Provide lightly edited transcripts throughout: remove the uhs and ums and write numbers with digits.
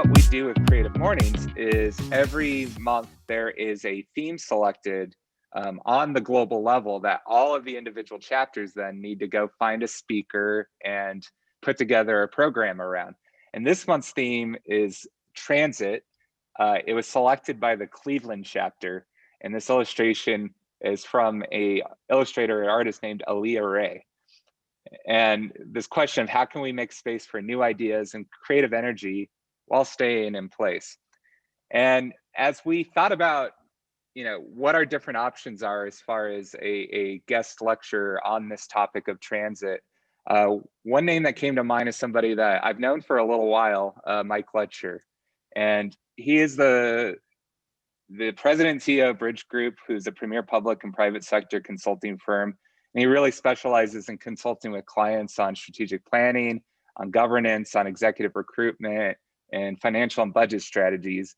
what we do with Creative Mornings is every month there is a theme selected on the global level that all of the individual chapters then need to go find a speaker and put together a program around. And this month's theme is transit. It was selected by the Cleveland chapter, and this illustration is from a illustrator or artist named Aaliyah Ray. And this question of how can we make space for new ideas and creative energy while staying in place. And as we thought about, what our different options are as far as a guest lecture on this topic of transit, one name that came to mind is somebody that I've known for a little while, Mike Letcher. And he is the president and CEO of Bridge Group, who's a premier public and private sector consulting firm. And he really specializes in consulting with clients on strategic planning, on governance, on executive recruitment, and financial and budget strategies,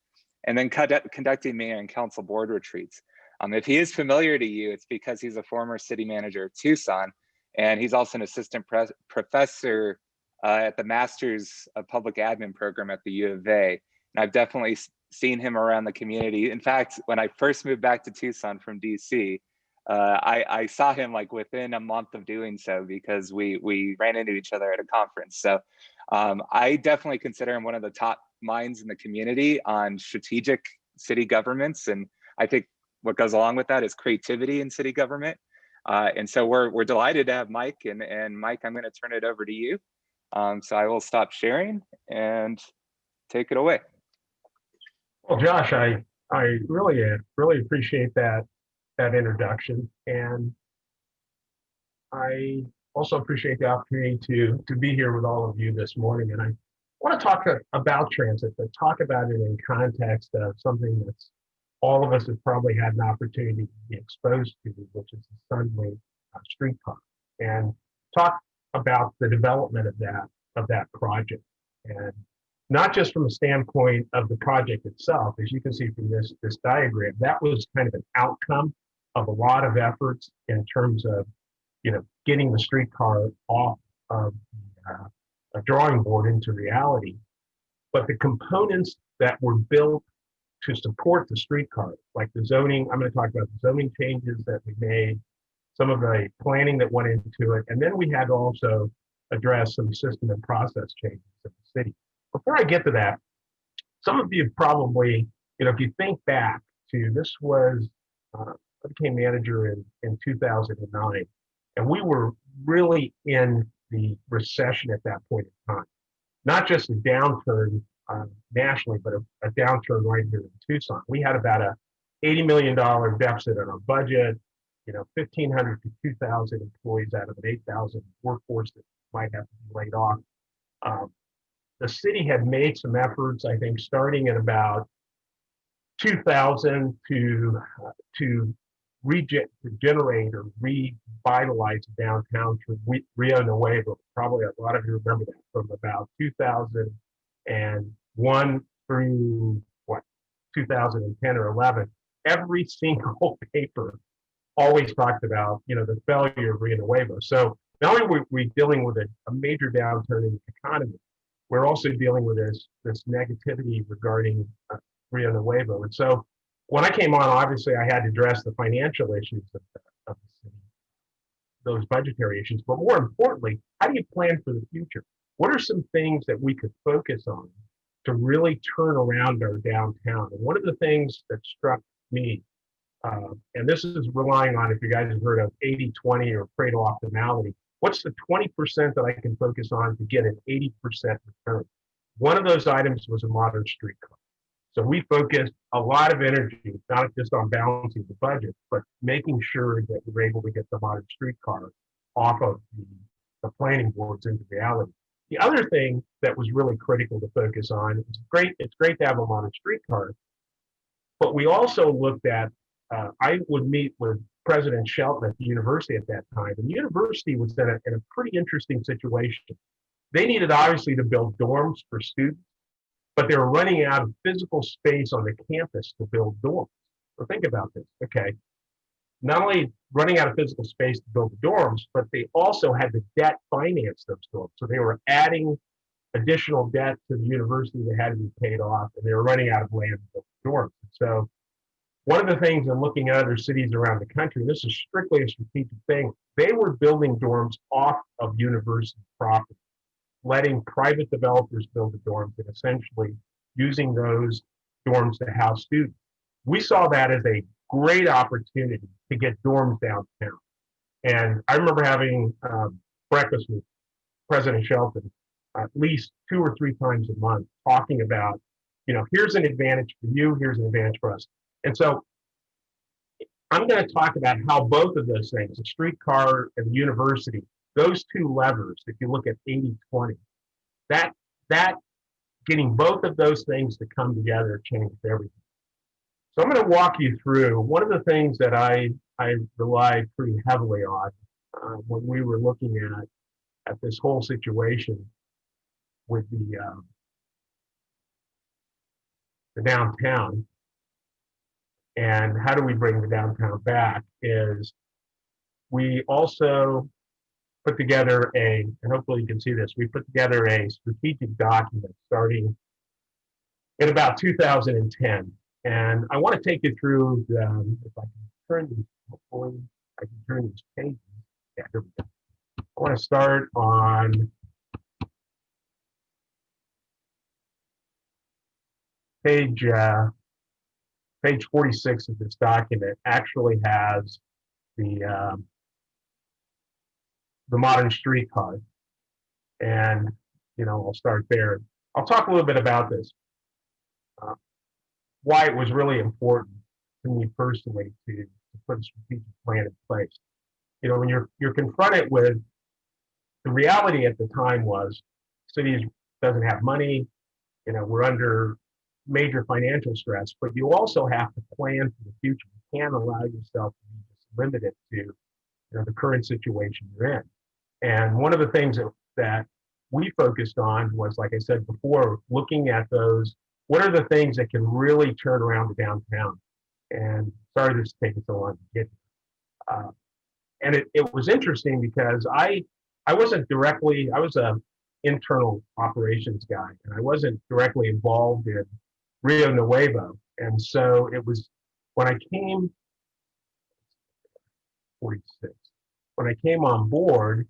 and then conducting mayor and council board retreats. If he is familiar to you, it's because he's a former city manager of Tucson, and he's also an assistant professor at the Masters of Public Admin program at the U of A. And I've definitely seen him around the community. In fact, when I first moved back to Tucson from DC, I saw him like within a month of doing so because we ran into each other at a conference. So I definitely consider him one of the top minds in the community on strategic city governments. And I think what goes along with that is creativity in city government. And so we're delighted to have Mike. And Mike, I'm going to turn it over to you. So I will stop sharing and take it away. Well, Josh, I really appreciate that introduction, and I also appreciate the opportunity to be here with all of you this morning. And I want to talk about transit, but talk about it in context of something that's all of us have probably had an opportunity to be exposed to, which is the Sunway Streetcar, and talk about the development of that project, and not just from a standpoint of the project itself. As you can see from this diagram, that was kind of an outcome of a lot of efforts in terms of, getting the streetcar off of a drawing board into reality. But the components that were built to support the streetcar, like the zoning, I'm going to talk about the zoning changes that we made, some of the planning that went into it, and then we had to also address some system and process changes in the city. Before I get to that, some of you probably, if you think back to, this was, I became manager in 2009, and we were really in the recession at that point in time. Not just a downturn nationally, but a downturn right here in Tucson. We had about a $80 million deficit in our budget, 1,500 to 2,000 employees out of an 8,000 workforce that might have to be laid off. The city had made some efforts, I think, starting at about 2000 to regenerate or revitalize downtown through Rio Nuevo. Probably a lot of you remember that from about 2001 through 2010 or 11. Every single paper always talked about, the failure of Rio Nuevo. So not only were we dealing with a major downturn in the economy, we're also dealing with this negativity regarding Rio Nuevo. And so when I came on, obviously I had to address the financial issues of the city, those budgetary issues, but more importantly, how do you plan for the future? What are some things that we could focus on to really turn around our downtown? And one of the things that struck me, and this is relying on, if you guys have heard of 80-20 or Pareto optimality, what's the 20% that I can focus on to get an 80% return? One of those items was a modern streetcar. So we focused a lot of energy, not just on balancing the budget, but making sure that we were able to get the modern streetcar off of the planning boards into reality. The other thing that was really critical to focus on, it's great to have a modern streetcar, but we also looked at, I would meet with President Shelton at the university at that time, and the university was in a pretty interesting situation. They needed obviously to build dorms for students, but they were running out of physical space on the campus to build dorms. So think about this, okay? Not only running out of physical space to build the dorms, but they also had to debt finance those dorms. So they were adding additional debt to the university that had to be paid off, and they were running out of land to build dorms. So one of the things in looking at other cities around the country, this is strictly a strategic thing, they were building dorms off of university property, letting private developers build the dorms and essentially using those dorms to house students. We saw that as a great opportunity to get dorms downtown. And I remember having breakfast with President Shelton at least 2 or 3 times a month, talking about, here's an advantage for you, here's an advantage for us. And so I'm going to talk about how both of those things, the streetcar and the university, those two levers, if you look at 80-20, that getting both of those things to come together changed everything. So I'm going to walk you through one of the things that I relied pretty heavily on when we were looking at this whole situation with the downtown and how do we bring the downtown back is we also put together and hopefully you can see this, we put together a strategic document starting in about 2010. And I want to take you through, if I can turn these, hopefully I can turn these pages. Yeah, here we go. I want to start on page 46 of this document. Actually has the modern streetcar, and I'll start there. I'll talk a little bit about this, why it was really important to me personally to put a strategic plan in place. When you're confronted with the reality at the time was cities doesn't have money, we're under major financial stress, but you also have to plan for the future. You can't allow yourself to be just limited to the current situation you're in. And one of the things that we focused on was, like I said before, looking at those, what are the things that can really turn around the downtown? And sorry this is taking so long to get here. And it was interesting because I wasn't directly, I was an internal operations guy, and I wasn't directly involved in Rio Nuevo. And so it was when I came, 46, when I came on board,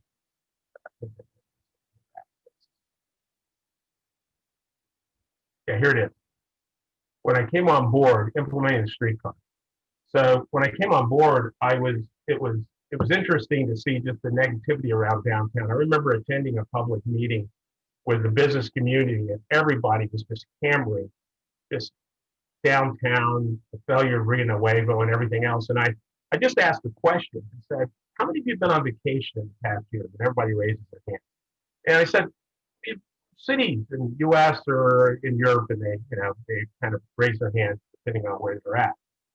yeah, here it is. When I came on board, implementing the streetcar. So when I came on board, it was interesting to see just the negativity around downtown. I remember attending a public meeting with the business community, and everybody was just hammering this downtown, the failure of Rio Nuevo and everything else. And I just asked a question. I said, how many of you have been on vacation in the past year? And everybody raises their hand. And I said, cities in the U.S. or in Europe, and they kind of raise their hands depending on where they're at.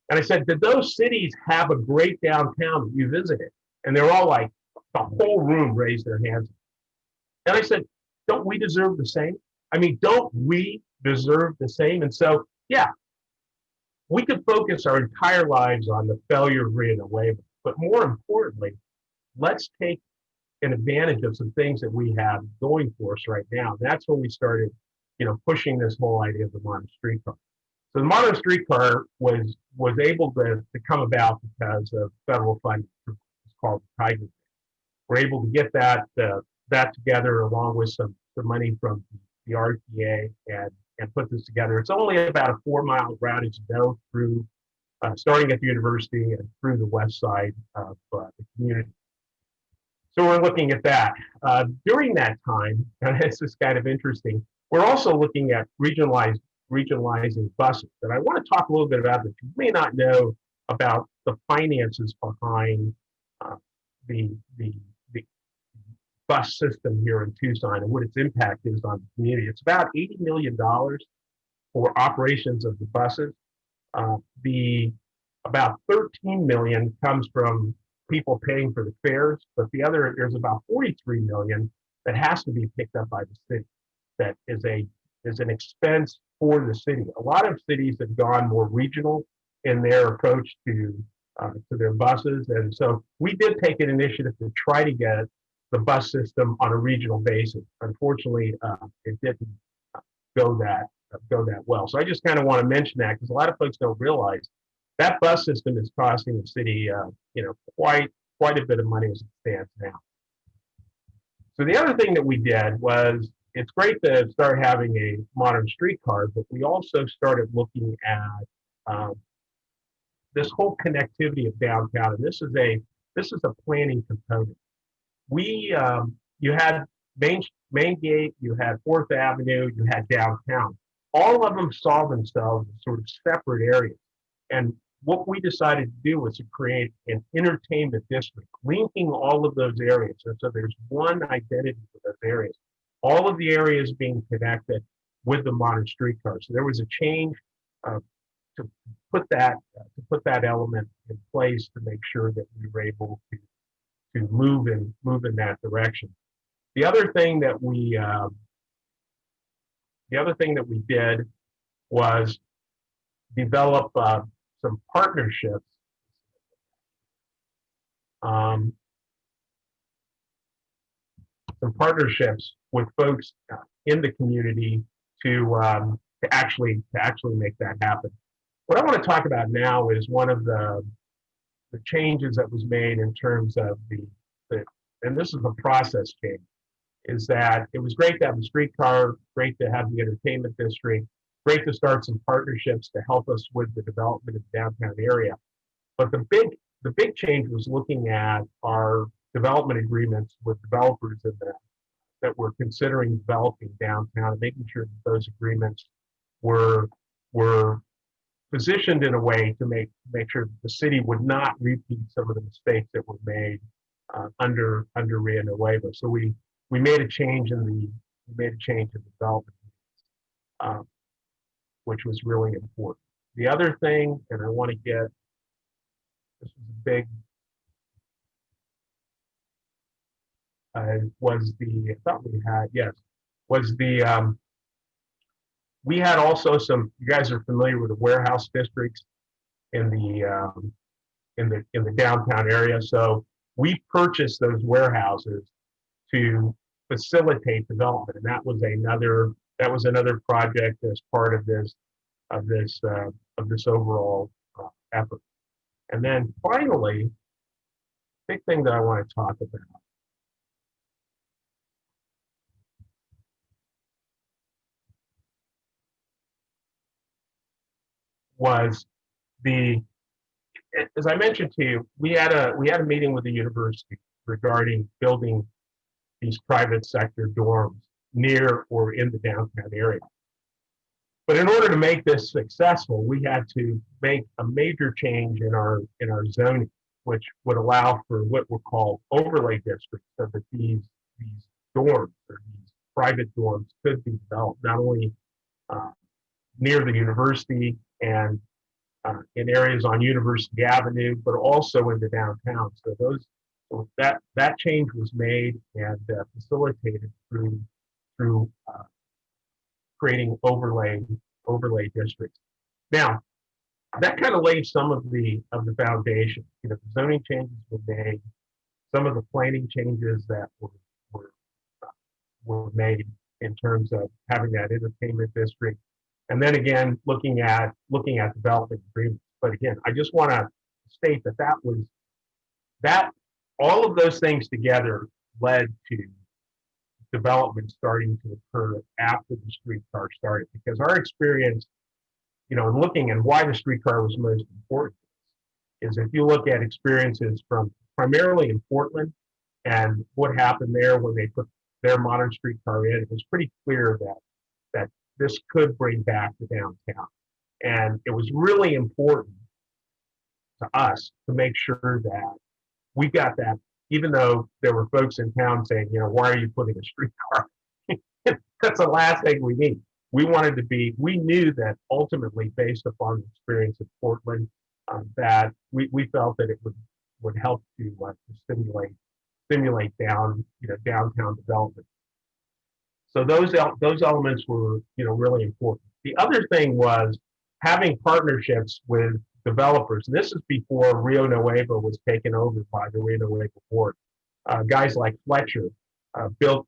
And I said, did those cities have a great downtown that you visited? And they're all like, the whole room raised their hands. And I said, don't we deserve the same? I mean, don't we deserve the same? And so, yeah, we could focus our entire lives on the failure of Rio Nuevo, but more importantly, let's take an advantage of some things that we have going for us right now. That's when we started, pushing this whole idea of the modern streetcar. So the modern streetcar was able to come about because of federal funding. It's called the Tiger. We're able to get that together along with some money from the RTA and put this together. It's only about a 4-mile route as you go through, starting at the university and through the west side of the community. So we're looking at that. During that time, and this is kind of interesting, we're also looking at regionalizing buses. And I want to talk a little bit about this. You may not know about the finances behind the bus system here in Tucson and what its impact is on the community. It's about $80 million for operations of the buses. About 13 million comes from people paying for the fares, but there's about 43 million that has to be picked up by the city. That is an expense for the city. A lot of cities have gone more regional in their approach to their buses, and so we did take an initiative to try to get the bus system on a regional basis. Unfortunately, it didn't go that go that well. So I just kind of want to mention that because a lot of folks don't realize that bus system is costing the city, quite a bit of money as it stands now. So the other thing that we did was, it's great to start having a modern streetcar, but we also started looking at this whole connectivity of downtown, and this is a planning component. You had Main Gate, you had Fourth Avenue, you had downtown. All of them saw themselves as sort of separate areas, and what we decided to do was to create an entertainment district, linking all of those areas. And so there's one identity for those areas. All of the areas being connected with the modern streetcar. So there was a change to put that element in place to make sure that we were able to move in that direction. The other thing that we did was develop some partnerships with folks in the community to actually make that happen. What I want to talk about now is one of the changes that was made in terms of and this is a process change, is that it was great to have the streetcar, great to have the entertainment district, great to start some partnerships to help us with the development of the downtown area. But the big change was looking at our development agreements with developers that were considering developing downtown, and making sure that those agreements were positioned in a way to make sure that the city would not repeat some of the mistakes that were made under Rio Nuevo. So we made a change in the development, which was really important. The other thing, and I want to get, this was a big, we had also some, you guys are familiar with the warehouse districts in the downtown area. So we purchased those warehouses to facilitate development, and that was another project as part of this overall effort. And then finally, big thing that I want to talk about was as I mentioned to you, we had a meeting with the university regarding building these private sector dorms near or in the downtown area. But in order to make this successful, we had to make a major change in our zoning, which would allow for what were called overlay districts, so that these dorms or these private dorms could be developed not only near the university and in areas on University Avenue, but also in the downtown. So that change was made and facilitated through creating overlay districts. Now, that kind of laid some of the foundation. The zoning changes were made, some of the planning changes that were made in terms of having that entertainment district, and then again looking at development agreements. But again, I just want to state that all of those things together led to development starting to occur after the streetcar started. Because our experience, in looking at why the streetcar was most important, is if you look at experiences from primarily in Portland and what happened there when they put their modern streetcar in, it was pretty clear that this could bring back the downtown. And it was really important to us to make sure that we got that, even though there were folks in town saying, why are you putting a streetcar? That's the last thing we need. We knew that ultimately, based upon the experience of Portland, that we felt that it would help to stimulate downtown development. So those elements were really important. The other thing was having partnerships with developers. And this is before Rio Nuevo was taken over by the Rio Nuevo board. Guys like Letcher built,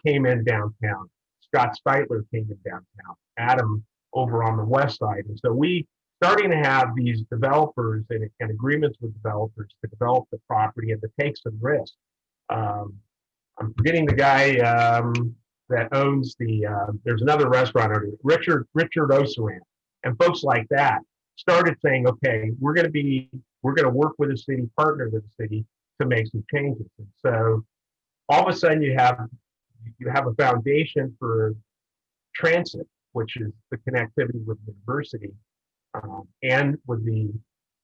came in downtown. Scott Steitler came in downtown. Adam over on the west side. And so we starting to have these developers and agreements with developers to develop the property and to take some risk. I'm forgetting the guy that owns there's another restaurant owner, Richard Osaran, and folks like that started saying, okay, we're going to work with the city, partner with the city to make some changes. And so all of a sudden you have a foundation for transit, which is the connectivity with the university, and with the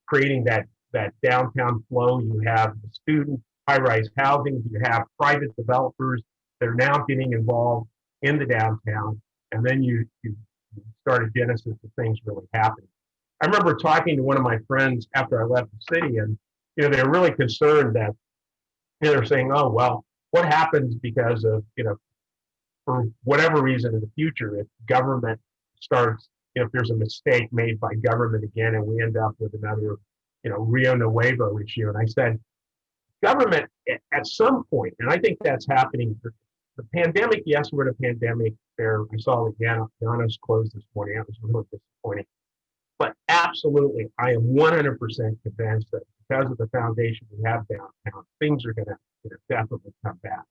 creating that downtown flow. You have the student high-rise housing. You have private developers that are now getting involved in the downtown, and then you start a genesis of things really happening. I remember talking to one of my friends after I left the city, and they were really concerned that they're saying, "Oh well, what happens because of for whatever reason in the future if government starts, if there's a mistake made by government again, and we end up with another Rio Nuevo issue?" And I said, government at some point, and I think that's happening. The pandemic, yes, we're in a pandemic. There, we saw Llanos closed this morning. That was really disappointing. But absolutely, I am 100% convinced that because of the foundation we have downtown, things are going to definitely come back.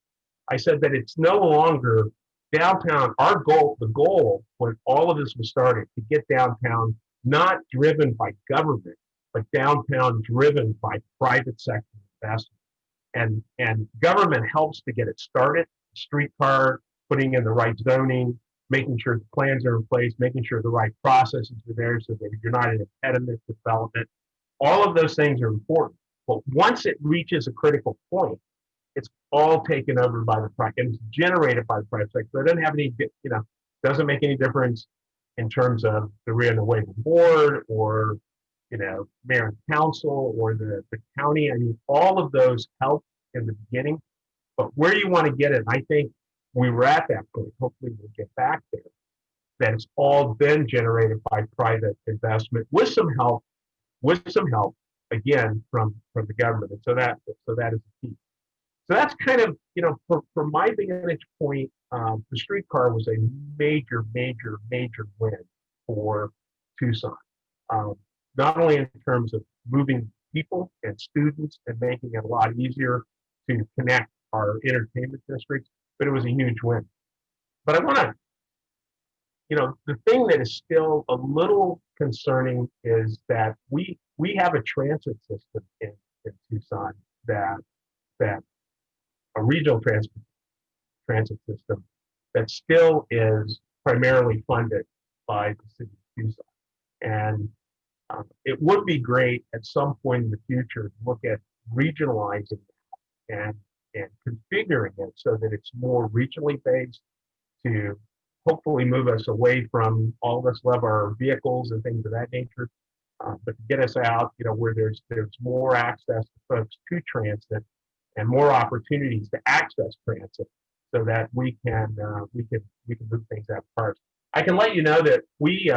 I said that it's no longer downtown. Our goal, the goal when all of this was started, to get downtown not driven by government, but downtown driven by private sector investment. And government helps to get it started. Streetcar, putting in the right zoning, making sure the plans are in place, making sure the right processes are there so that you're not an impediment to development. All of those things are important. But once it reaches a critical point, it's all taken over by the private, and it's generated by the private sector. So it doesn't have any, doesn't make any difference in terms of the Rio Nuevo board or, mayor and council or the county. I mean, all of those help in the beginning, but where you want to get it, I think we were at that point. Hopefully we'll get back there. That it's all been generated by private investment with some help again from the government. And so that is the key. So that's kind of, from my vantage point, the streetcar was a major win for Tucson. Not only in terms of moving people and students and making it a lot easier to connect our entertainment districts, but it was a huge win. But I want to, the thing that is still a little concerning is that we have a transit system in Tucson that a regional transit system that still is primarily funded by the city of Tucson. And it would be great at some point in the future to look at regionalizing that and configuring it so that it's more regionally based, to hopefully move us away from all of us love our vehicles and things of that nature, but to get us out, where there's more access to folks to transit and more opportunities to access transit, so that we can move things out of cars. I can let you know that we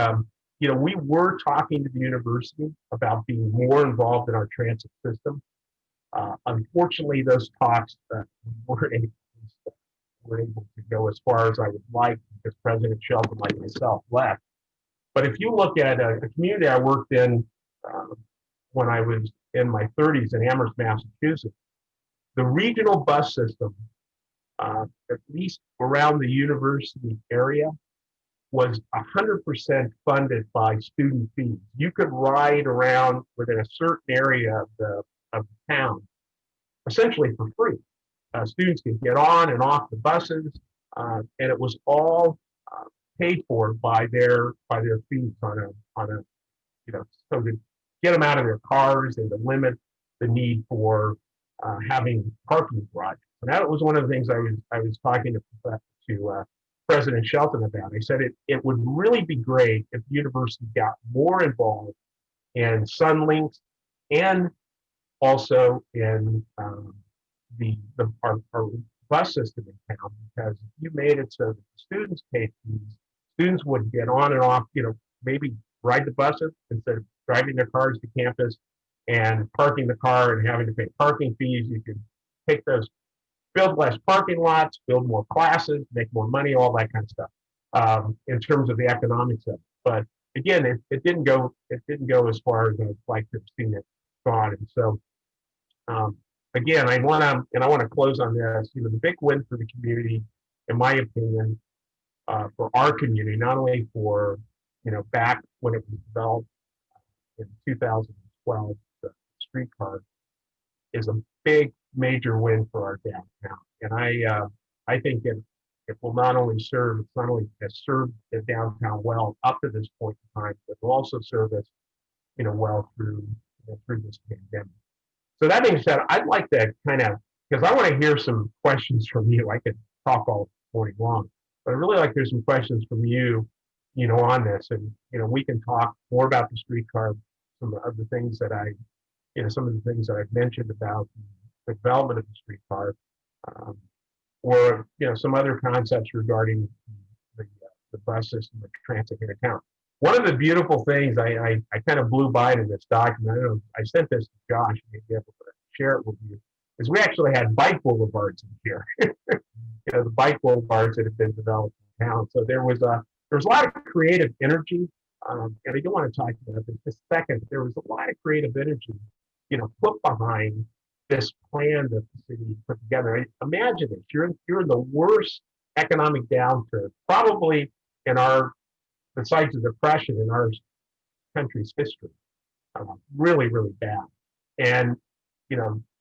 were talking to the university about being more involved in our transit system. Unfortunately, those talks weren't able to go as far as I would like, because President Shelton, like myself, left. But if you look at a community I worked in when I was in my 30s in Amherst, Massachusetts, the regional bus system, at least around the university area, was 100% funded by student fees. You could ride around within a certain area of the town essentially for free. Students could get on and off the buses, and it was all paid for by their fees on a so to get them out of their cars and to limit the need for having parking garages. And that was one of the things I was talking to President Shelton about. I said it would really be great if the university got more involved in Sunlinks and also in our bus system in town, because if you made it so that the students paid fees, students would get on and off, maybe ride the buses instead of driving their cars to campus and parking the car and having to pay parking fees. You could take those build less parking lots, build more classes, make more money, all that kind of stuff, in terms of the economics of it. But again, it didn't go as far as I'd like to have seen it gone. And so, again, I want to close on this. The big win for the community, in my opinion, for our community, not only for back when it was developed in 2012, the streetcar is a big major win for our downtown. And I think it will not only serve, it's not only has served the downtown well up to this point in time, but will also serve us, well through this pandemic. So that being said, I'd like to kind of, because I want to hear some questions from you. I could talk all morning long, but I'd really like to hear some questions from you, on this. And, we can talk more about the streetcar, some of the things that some of the things that I've mentioned about the development of the streetcar, or some other concepts regarding the bus system, the transit here in town. One of the beautiful things I kind of blew by in this document, I don't know, I sent this to Josh, maybe able to share it with you, is we actually had bike boulevards in here. The bike boulevards that have been developed in town. So there was a lot of creative energy, and I don't want to talk about this just a second. There was a lot of creative energy, put behind this plan that the city put together. Imagine this: you're in the worst economic downturn, probably in besides the Depression in our country's history, really, really bad. And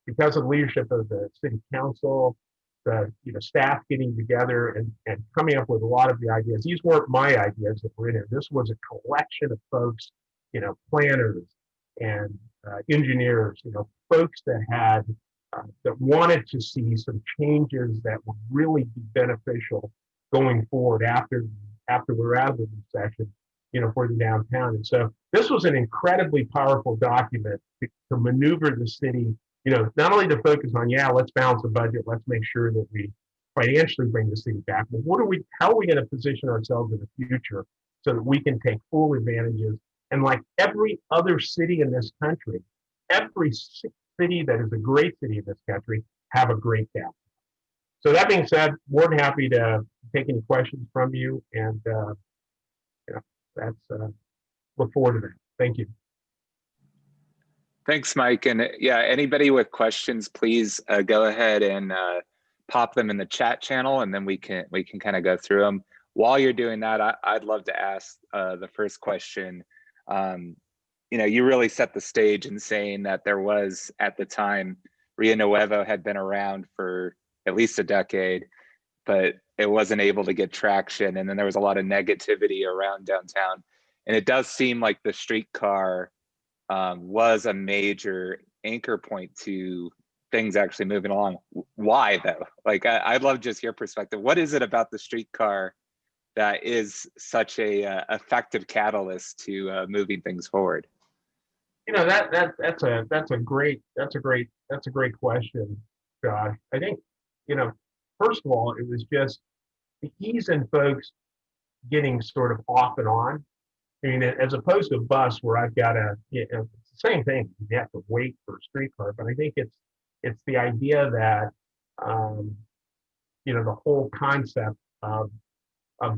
because of the leadership of the city council, the staff getting together and coming up with a lot of the ideas. These weren't my ideas that were in here. This was a collection of folks, planners and engineers, folks that had that wanted to see some changes that would really be beneficial going forward after we're out of the recession, for the downtown. And so this was an incredibly powerful document to maneuver the city, not only to focus on, let's balance the budget, let's make sure that we financially bring the city back, but how are we going to position ourselves in the future so that we can take full advantages? And like every other city in this country, every city that is a great city in this country have a great downtown. So that being said, more than happy to take any questions from you, and that's look forward to that. Thank you. Thanks, Mike. And anybody with questions, please go ahead and pop them in the chat channel, and then we can kind of go through them. While you're doing that, I'd love to ask the first question. You really set the stage in saying that there was, at the time, Rio Nuevo had been around for at least a decade, but it wasn't able to get traction. And then there was a lot of negativity around downtown. And it does seem like the streetcar was a major anchor point to things actually moving along. Why though? Like, I'd love just your perspective. What is it about the streetcar that is such a effective catalyst to moving things forward? That's a great question, Josh. I think, first of all, it was just the ease in folks getting sort of off and on. I mean, as opposed to a bus where I've got it's the same thing. You have to wait for a streetcar, but I think it's the idea that, the whole concept of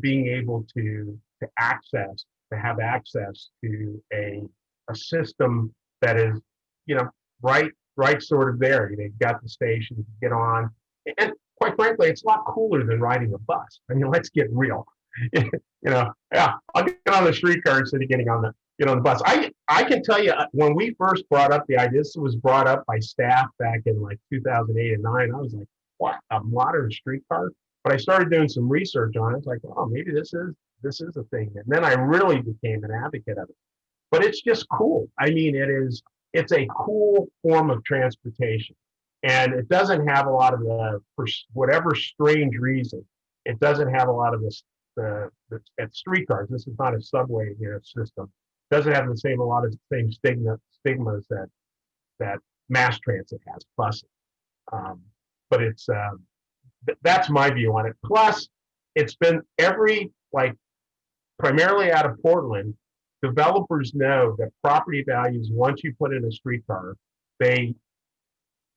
being able to have access to a system that is, right sort of there. You've got the station, you get on, and quite frankly, it's a lot cooler than riding a bus. I mean, let's get real. I'll get on the streetcar instead of getting on the bus. I can tell you, when we first brought up the idea, this was brought up by staff back in like 2008 and 9. I was like, what, a modern streetcar? But I started doing some research on it. It's like, oh, maybe this is a thing. And then I really became an advocate of it. But it's just cool. I mean, it's a cool form of transportation. And it doesn't have a lot of for whatever strange reason, it doesn't have a lot of at streetcars. This is not a subway system. It doesn't have a lot of the same stigmas that mass transit has, buses. But it's that's my view on it. Plus, it's been primarily out of Portland. Developers know that property values, once you put in a streetcar, they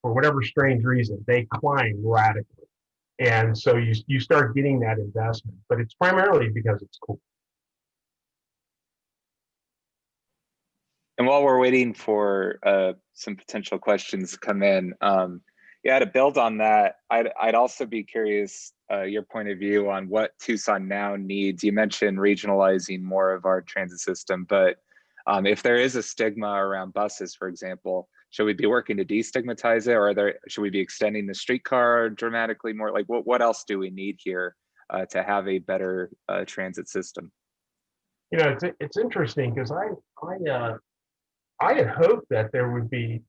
for whatever strange reason, they climb radically. And so you start getting that investment, but it's primarily because it's cool. And while we're waiting for some potential questions to come in, yeah, to build on that, I'd also be curious your point of view on what Tucson now needs. You mentioned regionalizing more of our transit system, but if there is a stigma around buses, for example, should we be working to destigmatize it, or should we be extending the streetcar dramatically more? Like, what else do we need here to have a better transit system? You know, it's interesting because I had hoped that there would be,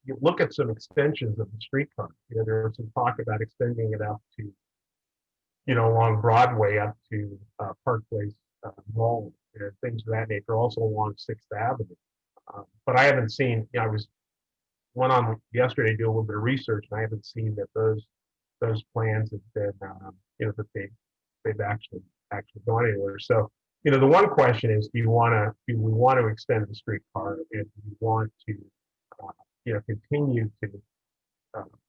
you look at some extensions of the streetcar. You know, there was some talk about extending it up to, you know, along Broadway up to Park Place Mall and things of that nature, also along 6th Avenue. But I haven't seen, you know, went on yesterday to do a little bit of research, and I haven't seen that those plans have been, you know, that they've actually gone anywhere. So, you know, the one question is, do we want to extend the streetcar, and do we want to, you know, continue to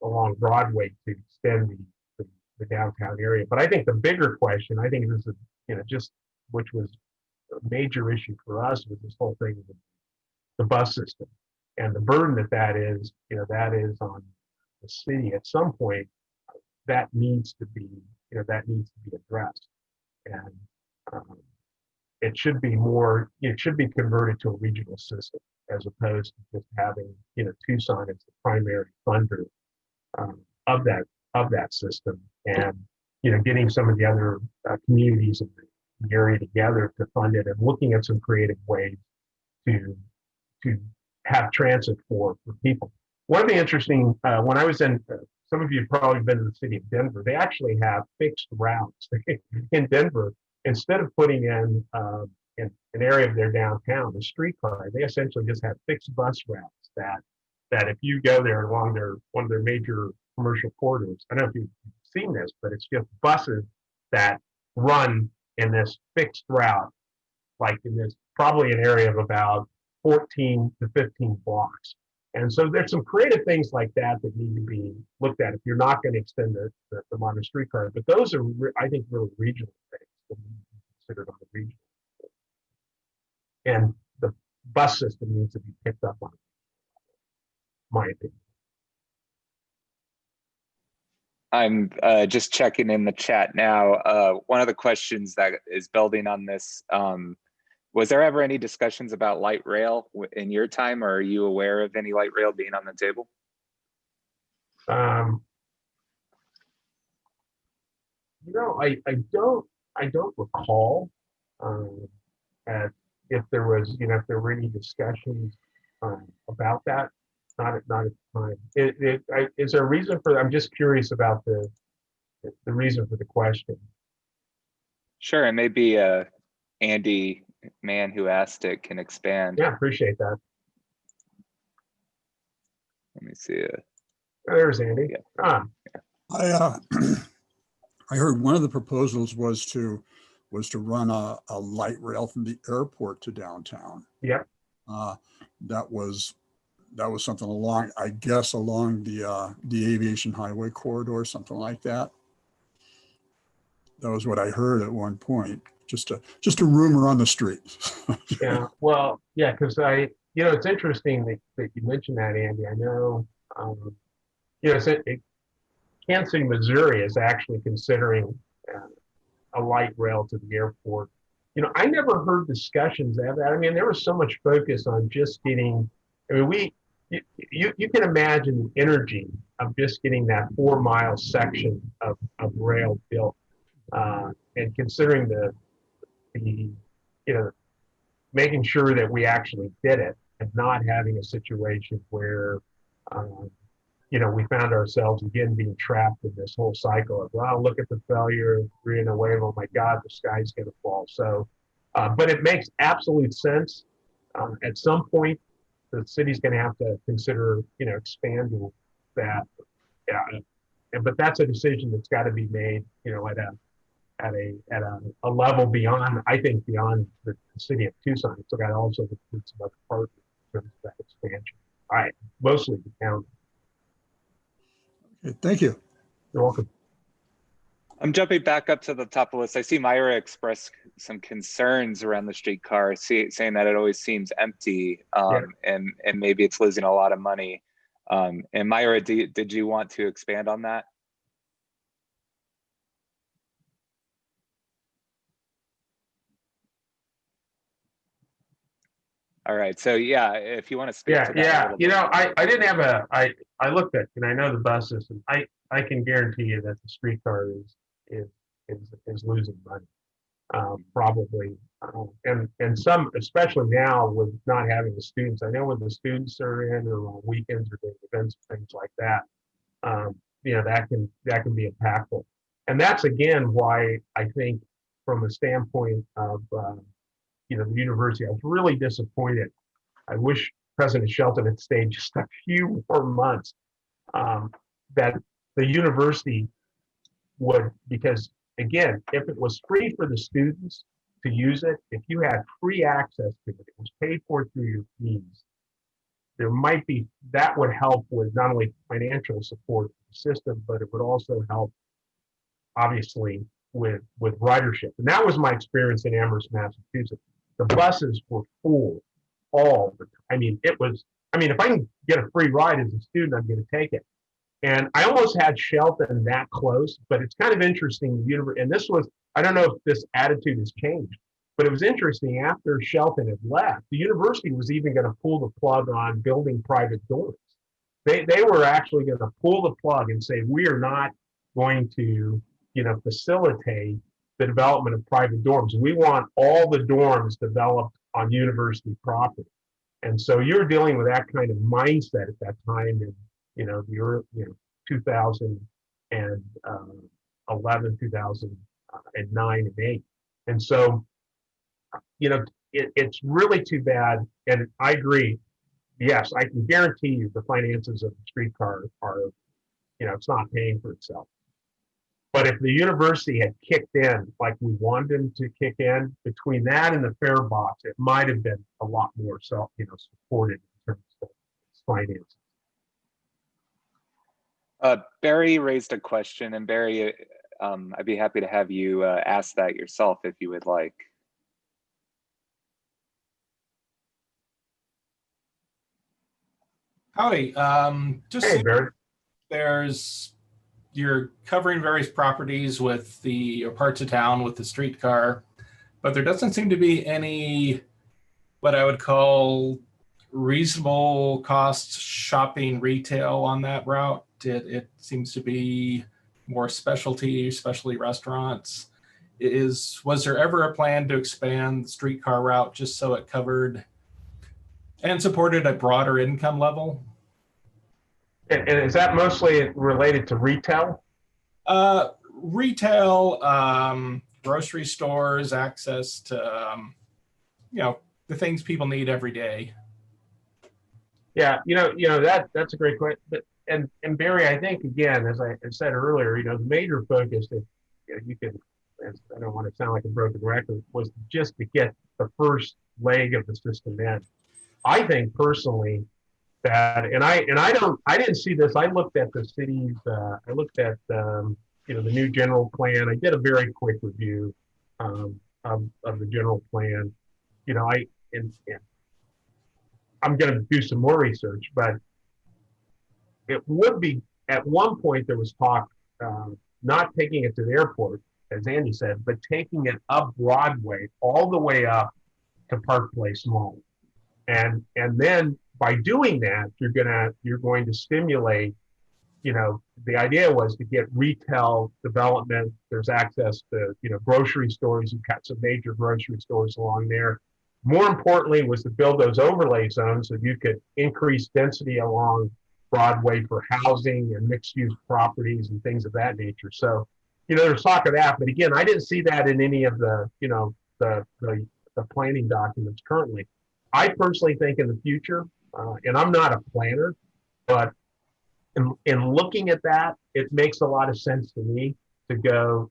along Broadway to extend the downtown area? But I think the bigger question, I think this is, you know, just which was a major issue for us, was this whole thing with the bus system and the burden that is, you know, that is on the city. At some point, that needs to be, you know, that needs to be addressed, and it should be converted to a regional system as opposed to just having, you know, Tucson as the primary funder of that system, and, you know, getting some of the other communities in the area together to fund it, and looking at some creative ways to have transit for people. One of the interesting, when I was in, some of you have probably been in the city of Denver, they actually have fixed routes in Denver. Instead of putting in an area of their downtown, the streetcar, they essentially just have fixed bus routes that if you go there along one of their major commercial corridors, I don't know if you've seen this, but it's just buses that run in this fixed route, like in this probably an area of about 14 to 15 blocks. And so there's some creative things like that need to be looked at if you're not going to extend the modern streetcar. But those are, I think, really regional things that need to be considered on the regional. And the bus system needs to be picked up on, my opinion. I'm just checking in the chat now. One of the questions that is building on this, was there ever any discussions about light rail in your time, or are you aware of any light rail being on the table? You know, I don't recall if there were any discussions about that. Not at the time. Is there a reason for that? I'm just curious about the reason for the question. Sure, and maybe Andy Mann, who asked it, can expand. Yeah, appreciate that. Let me see it. There's Andy. Yeah. I heard one of the proposals was to run a light rail from the airport to downtown. Yep. That was something along the aviation highway corridor, something like that. That was what I heard at one point. Just a rumor on the street. Yeah. Well, yeah, because it's interesting that you mentioned that, Andy. I know, Kansas City, Missouri is actually considering a light rail to the airport. You know, I never heard discussions of that. I mean, there was so much focus on just getting, you can imagine the energy of just getting that 4-mile section of rail built, and considering the making sure that we actually did it, and not having a situation where, we found ourselves again being trapped in this whole cycle of, well, look at the failure of Rio Nuevo, oh my God, the sky's going to fall. So, but it makes absolute sense. At some point, the city's going to have to consider, expanding that. Yeah, but that's a decision that's got to be made, at a level beyond, I think, beyond the city of Tucson. It's got also include some other partners in terms of that expansion. Mostly the county. Okay, thank you. You're welcome. I'm jumping back up to the top of the list. I see Myra expressed some concerns around the streetcar, saying that it always seems empty, and maybe it's losing a lot of money. And Myra, did you want to expand on that? All right. So yeah, if you want to speak to that a little bit. I didn't have I looked at, and I know the bus system. I can guarantee you that the streetcar is losing money. Probably, and some, especially now with not having the students. I know when the students are in or on weekends or doing events, things like that. That can be impactful, and that's again why I think, from a standpoint of the university, I was really disappointed. I wish President Shelton had stayed just a few more months. That the university would, because again, if it was free for the students to use it, if you had free access to it, it was paid for through your fees, that would help with not only financial support for the system, but it would also help, obviously, with ridership. And that was my experience in Amherst, Massachusetts. The buses were full all the time. If I can get a free ride as a student, I'm going to take it. And I almost had Shelton that close, but it's kind of interesting. And this was, I don't know if this attitude has changed, but it was interesting after Shelton had left, the university was even going to pull the plug on building private dorms. They were actually going to pull the plug and say, we are not going to, facilitate the development of private dorms. We want all the dorms developed on university property. And so you're dealing with that kind of mindset at that time in, the early, 2011, 2009 and 8. And so, it's really too bad. And I agree. Yes, I can guarantee you the finances of the streetcar are, it's not paying for itself. But if the university had kicked in like we wanted them to kick in, between that and the fare box, it might have been a lot more supported in terms of finances. Barry raised a question, and Barry, I'd be happy to have you ask that yourself if you would like. Howdy. Hey, Barry. You're covering various properties with or parts of town with the streetcar, but there doesn't seem to be any what I would call reasonable cost shopping retail on that route. It seems to be more specialty restaurants. Was there ever a plan to expand the streetcar route just so it covered and supported a broader income level? And is that mostly related to retail? Retail, grocery stores, access to, the things people need every day. Yeah, that's a great question. But and Barry, I think again, as I said earlier, the major focus, if you can, I don't want to sound like a broken record, was just to get the first leg of the system in. I think personally that, and I didn't see this. I looked at the cities. I looked at the new general plan. I did a very quick review of the general plan. I'm going to do some more research, but it would be, at one point there was talk not taking it to the airport, as Andy said, but taking it up Broadway all the way up to Park Place Mall, and then by doing that, you're going to stimulate. The idea was to get retail development. There's access to grocery stores. You've got some major grocery stores along there. More importantly, was to build those overlay zones so you could increase density along Broadway for housing and mixed-use properties and things of that nature. So, there's talk of that, but again, I didn't see that in any of the planning documents currently. I personally think in the future, and I'm not a planner, but in looking at that, it makes a lot of sense to me to go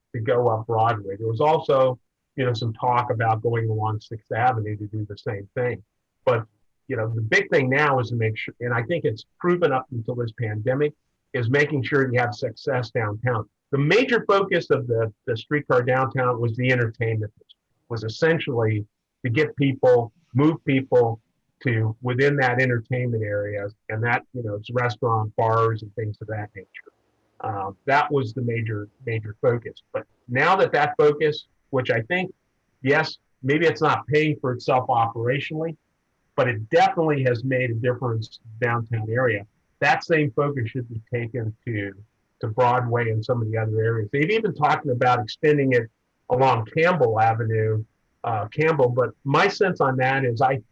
up Broadway. There was also, some talk about going along 6th Avenue to do the same thing. But, the big thing now is to make sure, and I think it's proven up until this pandemic, is making sure you have success downtown. The major focus of the streetcar downtown was the entertainment, was essentially to get people, move people to within that entertainment area, and that, you know, it's restaurant, bars, and things of that nature. That was the major focus. But now that focus, which I think, yes, maybe it's not paying for itself operationally, but it definitely has made a difference in the downtown area. That same focus should be taken to Broadway and some of the other areas. They've even talked about extending it along Campbell Avenue, but my sense on that is I'd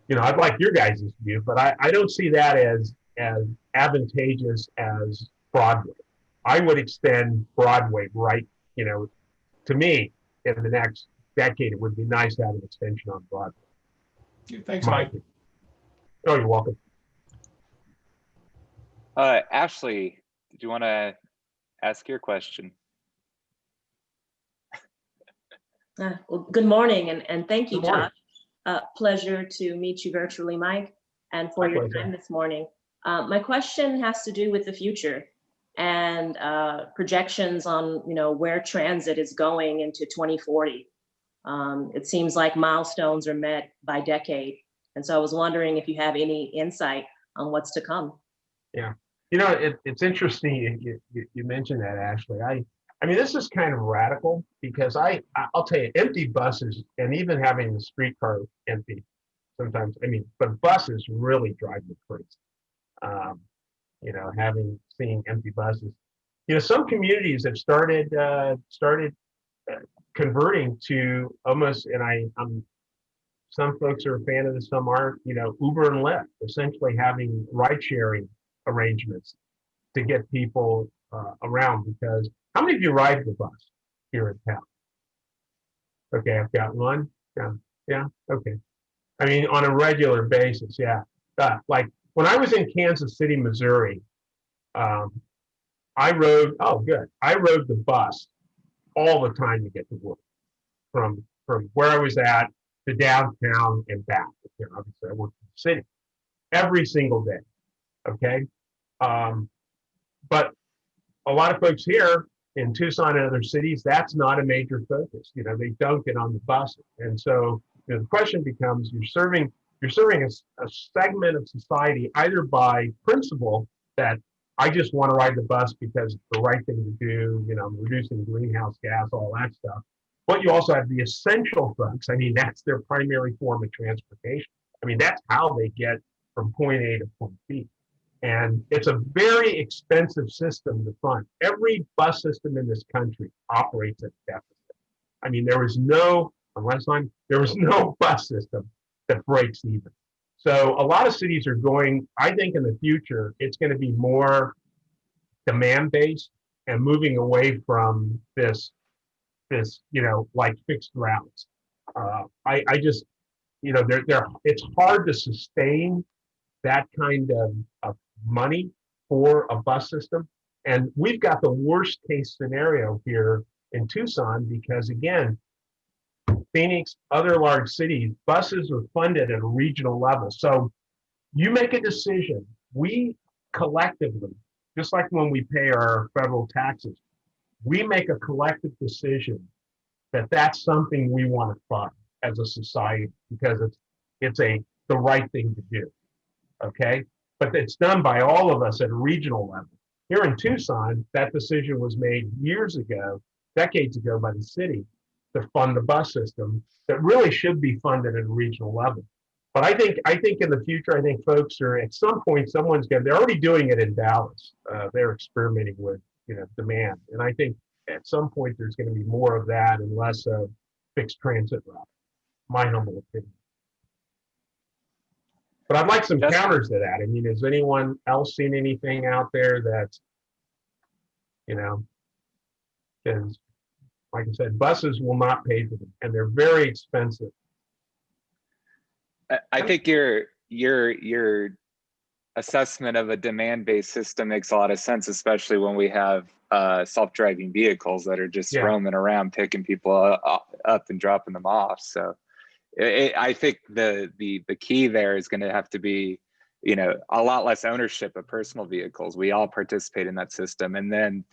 like your guys' view, but I don't see that as advantageous as Broadway. I would extend Broadway right, you know, to me, in the next decade, it would be nice to have an extension on Broadway. Thanks, Mike. Oh, you're welcome. Ashley, did you want to ask your question? Well, good morning, and thank you, Good morning. Josh. Pleasure to meet you virtually, Mike, and for your time this morning. My question has to do with the future and projections on, you know, where transit is going into 2040. It seems like milestones are met by decade, and so I was wondering if you have any insight on what's to come. Yeah, you know, it's interesting you mentioned that, Ashley. I mean, this is kind of radical because I'll tell you, empty buses and even having the streetcar empty sometimes, I mean, but buses really drive me crazy. You know, seeing empty buses. You know, some communities have started converting to almost, and some folks are a fan of this, some aren't, you know, Uber and Lyft, essentially having ride sharing arrangements to get people around. Because how many of you ride the bus here in town? Okay, I've got one. Yeah, okay. I mean, on a regular basis, yeah. Like when I was in Kansas City, Missouri, I rode the bus all the time to get to work from where I was at to downtown and back. You know, obviously, I worked in the city every single day. Okay. But a lot of folks here in Tucson and other cities, that's not a major focus. You know, they don't get on the bus. And so, you know, the question becomes, you're serving a segment of society either by principle that I just want to ride the bus because it's the right thing to do, you know, reducing greenhouse gas, all that stuff. But you also have the essential folks. I mean, that's their primary form of transportation. I mean, that's how they get from point A to point B. And it's a very expensive system to fund. Every bus system in this country operates at deficit. I mean, there is no bus system that breaks even. So a lot of cities are going, I think in the future, it's going to be more demand-based and moving away from this, you know, like fixed routes. I just, you know, it's hard to sustain that kind of money for a bus system. And we've got the worst case scenario here in Tucson because, again, Phoenix, other large cities, buses are funded at a regional level. So you make a decision. We collectively, just like when we pay our federal taxes, we make a collective decision that that's something we want to fund as a society because it's the right thing to do. Okay, but it's done by all of us at a regional level. Here in Tucson, that decision was made years ago, decades ago, by the city to fund the bus system that really should be funded at a regional level. But I think in the future, I think folks are at some point, they're already doing it in Dallas. They're experimenting with, you know, demand. And I think at some point there's going to be more of that and less of fixed transit route, my humble opinion. But I'd like some counters to that. I mean, has anyone else seen anything out there that's, you know, because like I said, buses will not pay for them and they're very expensive. I think your assessment of a demand-based system makes a lot of sense, especially when we have self-driving vehicles that are just roaming around, picking people up and dropping them off. So I think the key there is going to have to be you know, a lot less ownership of personal vehicles. We all participate in that system. And then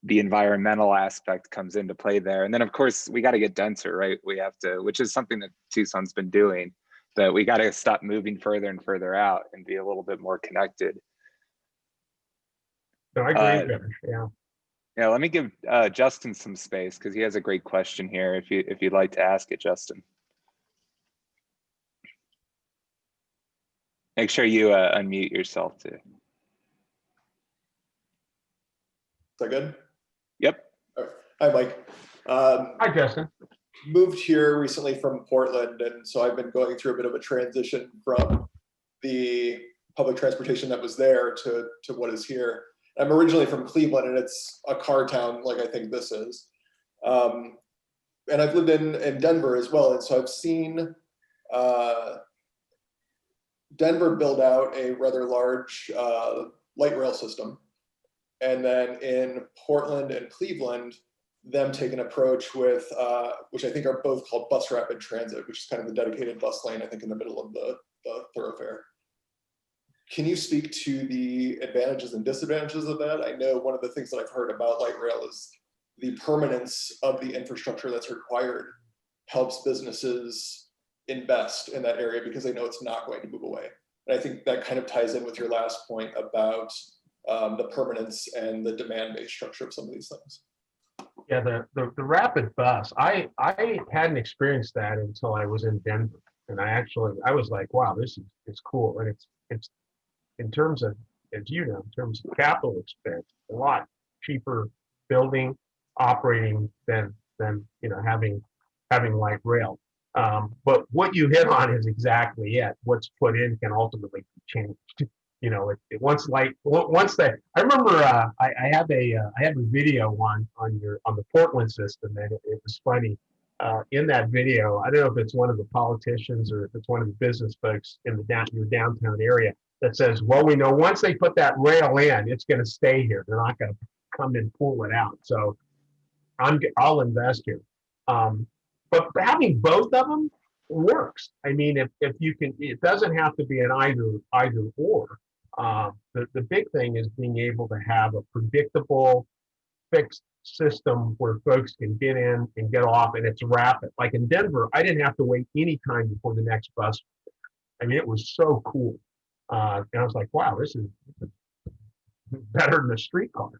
the environmental aspect comes into play there. And then of course we got to get denser, right? We have to, which is something that Tucson's been doing, but we got to stop moving further and further out and be a little bit more connected. So I agree with you. Yeah. Yeah, let me give Justin some space because he has a great question here. If you'd like to ask it, Justin. Make sure you unmute yourself too. Is that good? Yep. All right. Hi, Mike. Hi, Justin. Moved here recently from Portland, and so I've been going through a bit of a transition from the public transportation that was there to what is here. I'm originally from Cleveland, and it's a car town like I think this is. And I've lived in Denver as well, and so I've seen Denver build out a rather large light rail system. And then in Portland and Cleveland, them take an approach with, which I think are both called bus rapid transit, which is kind of a dedicated bus lane, I think in the middle of the thoroughfare. Can you speak to the advantages and disadvantages of that? I know one of the things that I've heard about light rail is the permanence of the infrastructure that's required helps businesses invest in that area because they know it's not going to move away. And I think that kind of ties in with your last point about the permanence and the demand-based structure of some of these things. Yeah, the rapid bus, I hadn't experienced that until I was in Denver. And I was like, wow, this is cool. And it's in terms of, as you know, in terms of capital expense, a lot cheaper building, operating than you know, having light rail. But what you hit on is exactly it. What's put in can ultimately be changed. You know, once that, I remember I have a video on the Portland system, and it was funny. In that video, I don't know if it's one of the politicians or if it's one of the business folks in your downtown area that says, well, we know once they put that rail in, it's going to stay here. They're not going to come and pull it out. So I'll invest here. But having both of them works. I mean, if you can, it doesn't have to be an either or. The big thing is being able to have a predictable, fixed system where folks can get in and get off, and it's rapid. Like in Denver, I didn't have to wait any time before the next bus. I mean, it was so cool. And I was like, wow, this is better than a streetcar.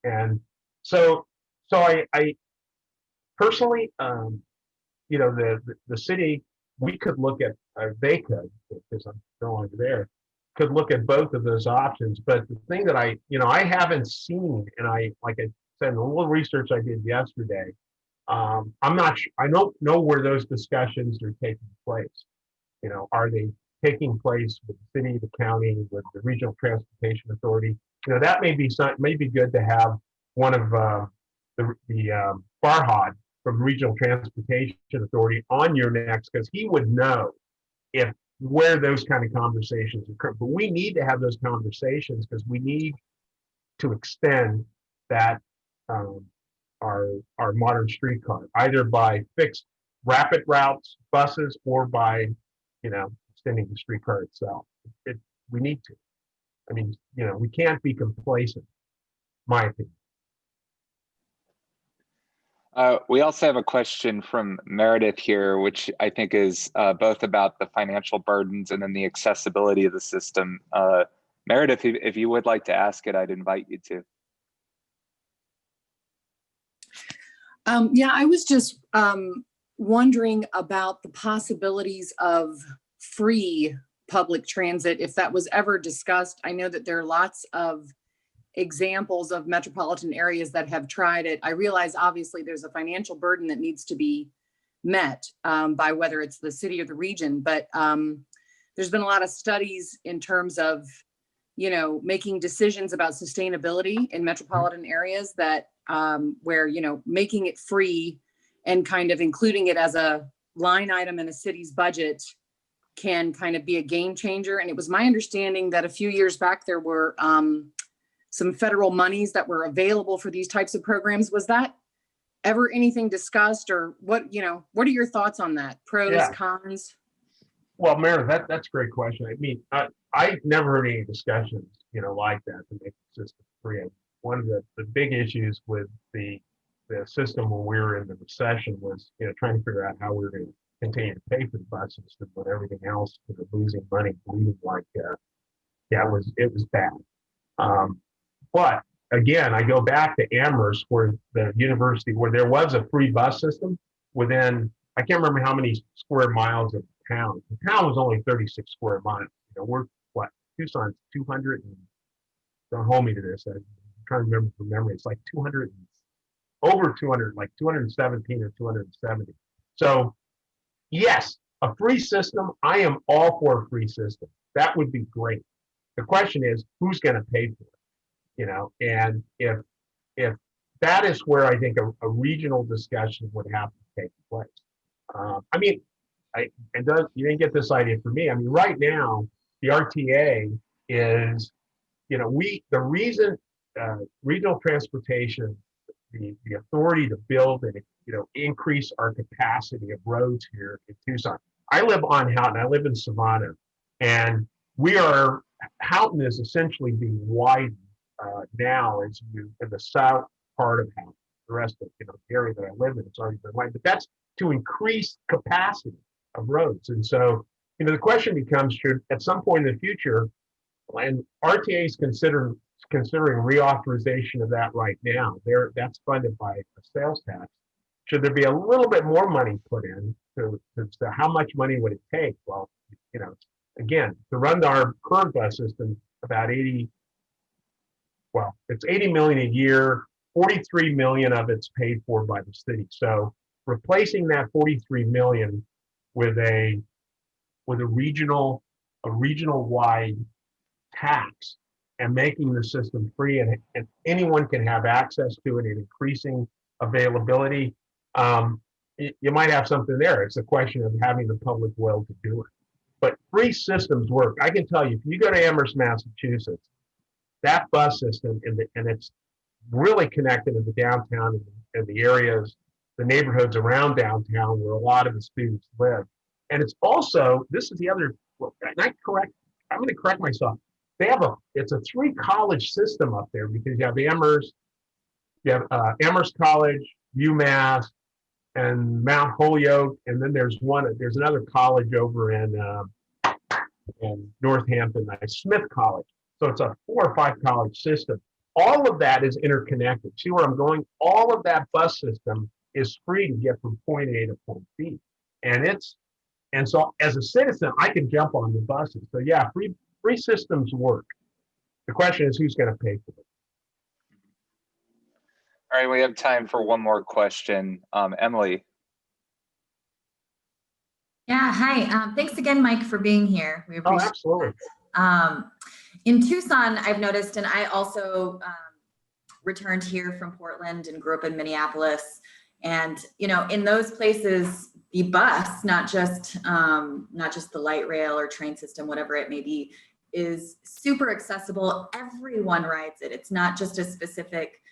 And so I personally, you know, the city, we could look at, they could, because I'm no longer there, could look at both of those options. But the thing that I haven't seen, and like I said, in the little research I did yesterday, I'm not sure, I don't know where those discussions are taking place. You know, are they taking place with the city, the county, with the regional transportation authority? You know, that may be good to have one of the Farhad from Regional Transportation Authority on your next, because he would know where those kind of conversations occur. But we need to have those conversations because we need to extend that our modern streetcar, either by fixed rapid routes, buses, or by, you know, extending the streetcar itself. We need to. I mean, you know, we can't be complacent, my opinion. We also have a question from Meredith here, which I think is both about the financial burdens and then the accessibility of the system. Meredith, if you would like to ask it, I'd invite you to. Yeah, I was just wondering about the possibilities of free public transit, if that was ever discussed. I know that there are lots of examples of metropolitan areas that have tried it. I realize obviously there's a financial burden that needs to be met by whether it's the city or the region, but there's been a lot of studies in terms of, you know, making decisions about sustainability in metropolitan areas that where, you know, making it free and kind of including it as a line item in a city's budget can kind of be a game changer. And it was my understanding that a few years back there were some federal monies that were available for these types of programs. Was that ever anything discussed, or what, you know, what are your thoughts on that? Pros, Yeah. cons? Well, Meredith, that's a great question. I mean, I've never heard any discussions, like that to make the system free. And one of the big issues with the system when we were in the recession was, trying to figure out how we were going to continue to pay for the bus system, but everything else, losing money, bleeding like, yeah, it was bad. But again, I go back to Amherst, where the university, where there was a free bus system within, I can't remember how many square miles of town. The town was only 36 square miles. We're what? Tucson's 200 and, don't hold me to this. I'm trying to remember from memory. It's like 200, over 200, like 217 or 270. So yes, a free system. I am all for a free system. That would be great. The question is, who's going to pay for it? And if that is where I think a regional discussion would have to take place. I mean, you didn't get this idea from me. I mean, right now, the RTA is, the reason regional transportation, the authority to build and, increase our capacity of roads here in Tucson. I live on Houghton. I live in Savannah, and Houghton is essentially being widened now as you in the south part of Houghton. The rest of the area that I live in, it's already been widened, but that's to increase capacity of roads. And so, the question becomes, should at some point in the future, and RTA is considering reauthorization of that right now. That's funded by a sales tax. Should there be a little bit more money put in to how much money would it take? Well, again, to run our current bus system, about it's 80 million a year. 43 million of it's paid for by the city. So replacing that 43 million with a regional wide tax and making the system free and anyone can have access to it and increasing availability, you might have something there. It's a question of having the public will to do it. But free systems work. I can tell you, if you go to Amherst, Massachusetts, that bus system and it's really connected to the downtown and the areas, the neighborhoods around downtown where a lot of the students live. And it's also, this is the other, I'm going to correct myself. It's a 3-college system up there because you have Amherst College, UMass, and Mount Holyoke, and then there's another college over in Northampton, Smith College. So it's a 4 or 5 college system. All of that is interconnected. See where I'm going? All of that bus system is free to get from point A to point B. And so as a citizen, I can jump on the buses. So yeah, free systems work. The question is who's going to pay for it? All right, we have time for one more question. Emily. Yeah, hi. Thanks again, Mike, for being here. We appreciate it. Absolutely. In Tucson, I've noticed, and I also returned here from Portland and grew up in Minneapolis. And, in those places, the bus, not just the light rail or train system, whatever it may be, is super accessible. Everyone rides it. It's not just a specific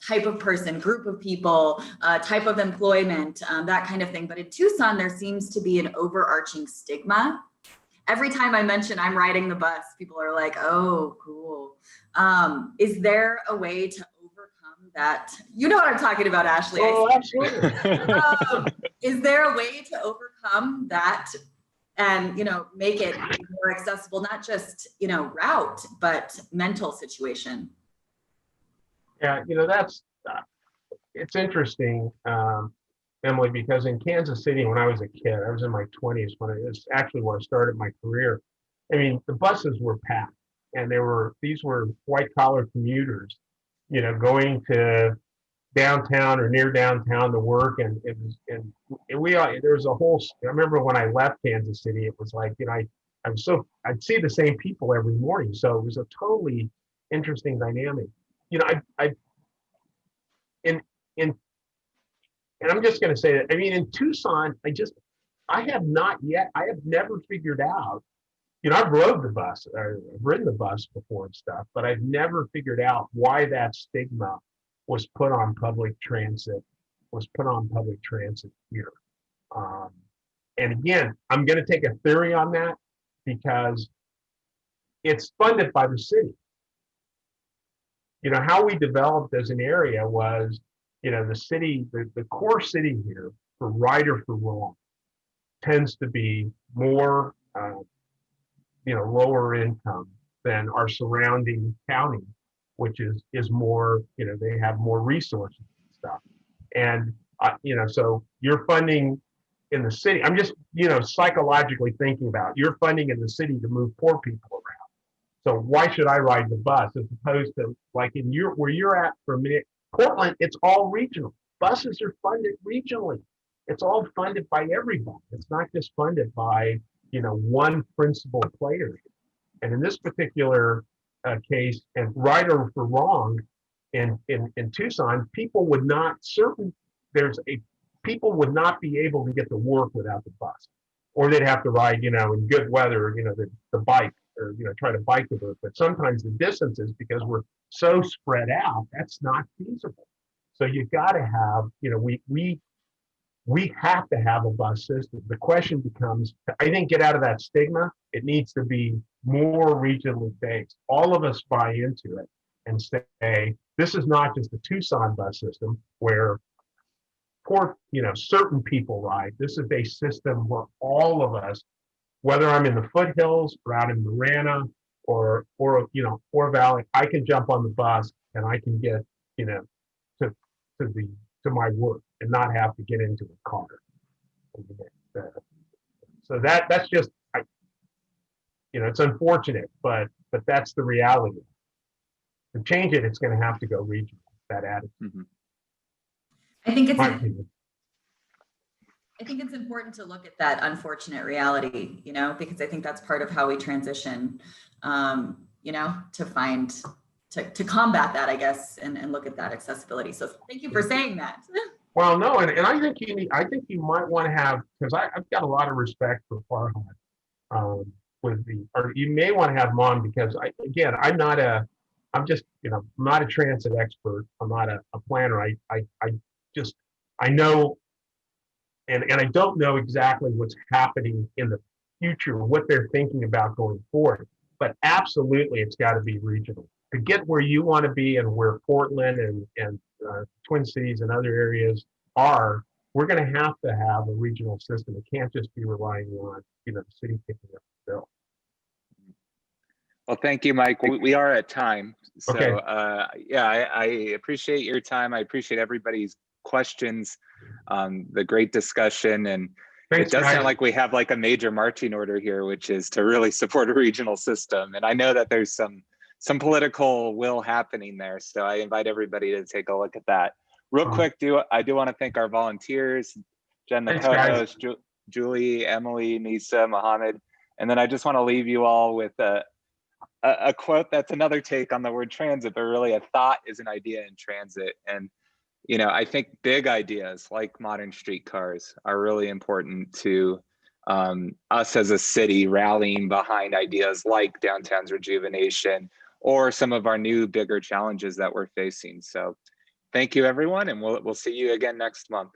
type of person, group of people, type of employment, that kind of thing. But in Tucson, there seems to be an overarching stigma. Every time I mention I'm riding the bus, people are like, oh, cool. Is there a way to overcome that? You know what I'm talking about, Ashley. Oh, absolutely. Is there a way to overcome that and, make it more accessible, not just, route, but mental situation? Yeah, it's interesting, Emily, because in Kansas City, when I was a kid, I was in my 20s when it's actually where I started my career. I mean, the buses were packed, and these were white collar commuters, going to downtown or near downtown to work, and there was a whole. I remember when I left Kansas City, it was like I'd see the same people every morning, so it was a totally interesting dynamic. And I'm just going to say that, I mean, in Tucson, I have never figured out, I've ridden the bus before and stuff, but I've never figured out why that stigma was put on public transit here. And again, I'm going to take a theory on that because it's funded by the city. You know, how we developed as an area was, you know, the city, the core city here, for right or for wrong, tends to be more, you know, lower income than our surrounding county, which is more, you know, they have more resources and stuff. And, you know, so you're funding in the city. I'm just, you know, psychologically thinking about you're funding in the city to move poor people around. So why should I ride the bus as opposed to like in where you're at for a minute, Portland, it's all regional. Buses are funded regionally. It's all funded by everybody. It's not just funded by, you know, one principal player. And in this particular case, and right or for wrong, in Tucson, people would not people would not be able to get to work without the bus, or they'd have to ride, you know, in good weather, you know, the bike, or, you know, try to bike to work. But sometimes the distances, because we're so spread out, that's not feasible. So you got to have, you know, we have to have a bus system. The question becomes, I think, get out of that stigma. It needs to be more regionally based. All of us buy into it and say, this is not just a Tucson bus system where you know, certain people ride. This is a system where all of us, whether I'm in the foothills or out in Marana or you know, or Valley, I can jump on the bus and I can get, you know, to my work and not have to get into a car. So that's just, you know, it's unfortunate, but that's the reality. To change it, it's going to have to go regional. That attitude. Mm-hmm. I think it's important to look at that unfortunate reality, you know, because I think that's part of how we transition, you know, to combat that, I guess, and look at that accessibility. So thank you for saying that. Well, no, and I think you might want to have, because I've got a lot of respect for Farhad, or you may want to have Mom, because I'm just, you know, I'm not a transit expert. I'm not a planner. I know, and I don't know exactly what's happening in the future, what they're thinking about going forward, but absolutely it's got to be regional. To get where you want to be and where Portland and Twin Cities and other areas are, we're going to have a regional system. It can't just be relying on, you know, the city picking up the bill. Well, thank you, Mike. We are at time. So okay. Yeah, I appreciate your time. I appreciate everybody's questions, the great discussion. And Thanks, it does guys. sound like we have like a major marching order here, which is to really support a regional system. And I know that there's some political will happening there. So I invite everybody to take a look at that. Real quick, I do want to thank our volunteers, Jen, the co-host, Julie, Emily, Nisa, Mohammed. And then I just want to leave you all with a quote that's another take on the word transit, but really a thought is an idea in transit. And, you know, I think big ideas like modern streetcars are really important to us as a city rallying behind ideas like downtown's rejuvenation or some of our new bigger challenges that we're facing. So thank you, everyone, and we'll see you again next month.